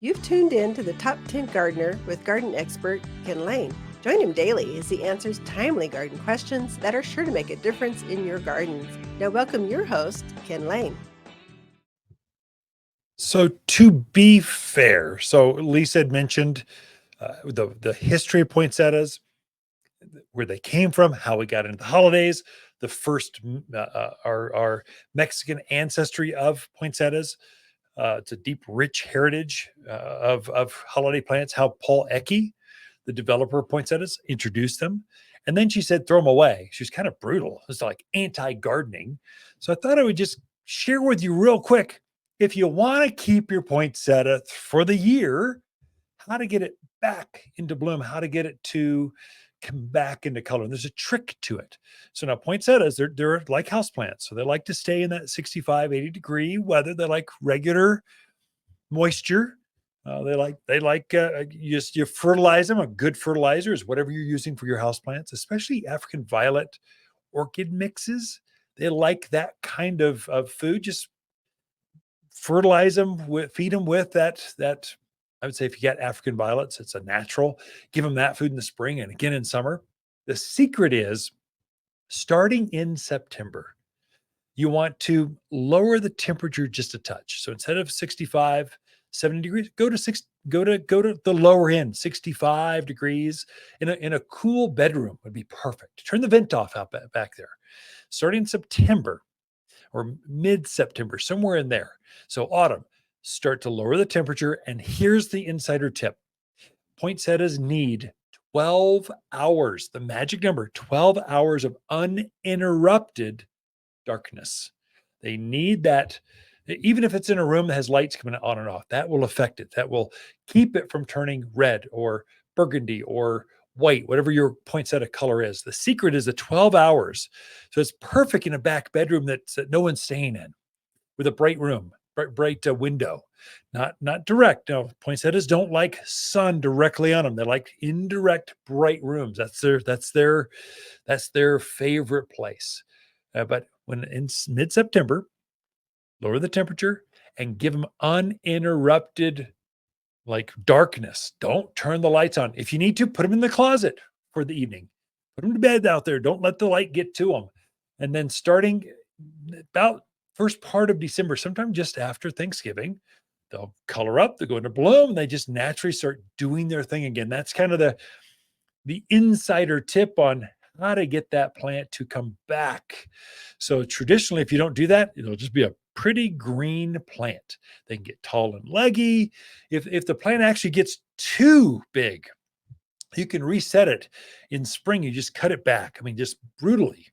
You've tuned in to the Top 10 Gardener with garden expert Ken Lain. Join him daily as he answers timely garden questions that are sure to make a difference in your gardens. Now, welcome your host, Ken Lain. So to be fair, so Lisa had mentioned the history of poinsettias, where they came from, how we got into the holidays, the first our Mexican ancestry of poinsettias. It's a deep, rich heritage of holiday plants. How Paul Ecke, the developer of poinsettias, introduced them, and then she said throw them away. She was kind of brutal. It's like anti-gardening. So I thought I would just share with you real quick, if you want to keep your poinsettia for the year, how to get it back into bloom, how to get it to come back into color. And there's a trick to it. So now poinsettias, they're like houseplants. So they like to stay in that 65, 80 degree weather. They like regular moisture. You fertilize them. A good fertilizer is whatever you're using for your houseplants, especially African violet orchid mixes. They like that kind of food. Just fertilize them feed them with that. I would say if you got African violets, it's a natural. Give them that food in the spring and again in summer. The secret is starting in September, you want to lower the temperature just a touch. So instead of 65, 70 degrees, go to the lower end, 65 degrees in a cool bedroom would be perfect. Turn the vent off out back there. Starting in September or mid-September, somewhere in there. So autumn, start to lower the temperature. And here's the insider tip. Poinsettias need 12 hours, the magic number, 12 hours of uninterrupted darkness. They need that, even if it's in a room that has lights coming on and off, that will affect it. That will keep it from turning red or burgundy or white, whatever your poinsettia color is. The secret is the 12 hours. So it's perfect in a back bedroom that no one's staying in, with a bright room, bright window, not direct. No, poinsettias don't like sun directly on them. They like indirect, bright rooms. That's their favorite place. But when in mid-September, lower the temperature and give them uninterrupted, like, darkness. Don't turn the lights on. If you need to, put them in the closet for the evening. Put them to bed out there. Don't let the light get to them. And then starting about first part of December, sometime just after Thanksgiving, they'll color up, they'll go into bloom, and they just naturally start doing their thing again. That's kind of the insider tip on how to get that plant to come back. So traditionally, if you don't do that, it'll just be a pretty green plant. They can get tall and leggy. If the plant actually gets too big, you can reset it in spring. You just cut it back. I mean, just brutally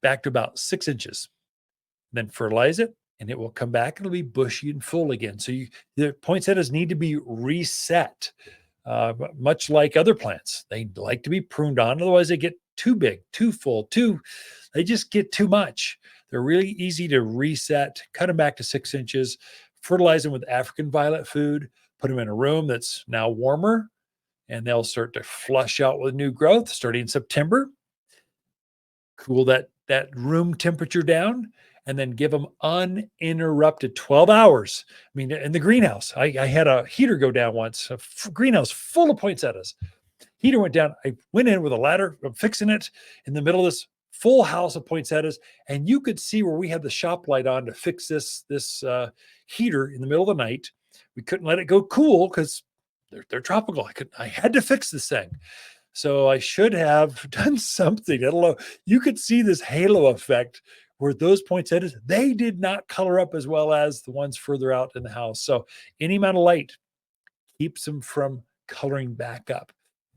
back to about 6 inches. Then fertilize it, and it will come back. It'll be bushy and full again. So the poinsettias need to be reset, much like other plants. They like to be pruned on. Otherwise, they get too big, too full, they just get too much. They're really easy to reset. Cut them back to 6 inches. Fertilize them with African violet food. Put them in a room that's now warmer, and they'll start to flush out with new growth starting in September. Cool that room temperature down, and then give them uninterrupted 12 hours. I mean, in the greenhouse, I had a heater go down once, a greenhouse full of poinsettias. Heater went down. I went in with a ladder, I'm fixing it in the middle of this full house of poinsettias, and you could see where we had the shop light on to fix this heater in the middle of the night. We couldn't let it go cool because they're tropical. I had to fix this thing. So I should have done something. I don't know. You could see this halo effect where those poinsettias, they did not color up as well as the ones further out in the house. So any amount of light keeps them from coloring back up.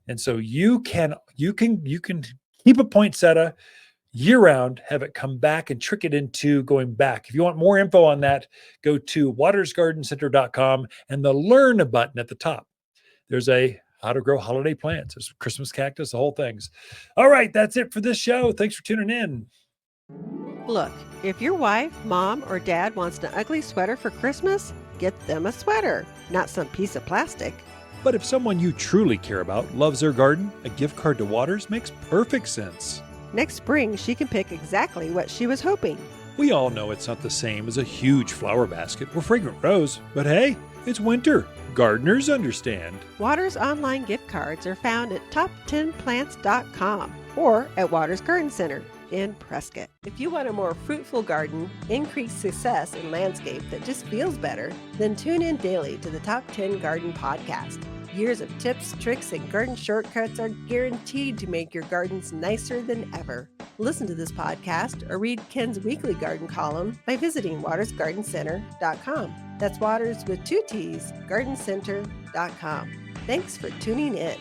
And so you can keep a poinsettia year round, have it come back and trick it into going back. If you want more info on that, go to watersgardencenter.com and the learn button at the top. There's a how to grow holiday plants. There's Christmas cactus, the whole things. All right, that's it for this show. Thanks for tuning in. Look, if your wife, mom, or dad wants an ugly sweater for Christmas, get them a sweater, not some piece of plastic. But if someone you truly care about loves their garden, a gift card to Waters makes perfect sense. Next spring, she can pick exactly what she was hoping. We all know it's not the same as a huge flower basket or fragrant rose, but hey, It's winter. Gardeners understand. Waters online gift cards are found at top10plants.com or at Waters Garden Center in Prescott. If you want a more fruitful garden, increased success in landscape that just feels better, then tune in daily to the Top 10 Garden Podcast. Years of tips, tricks, and garden shortcuts are guaranteed to make your gardens nicer than ever. Listen to this podcast or read Ken's weekly garden column by visiting watersgardencenter.com. That's Waters with 2 T's, gardencenter.com. Thanks for tuning in.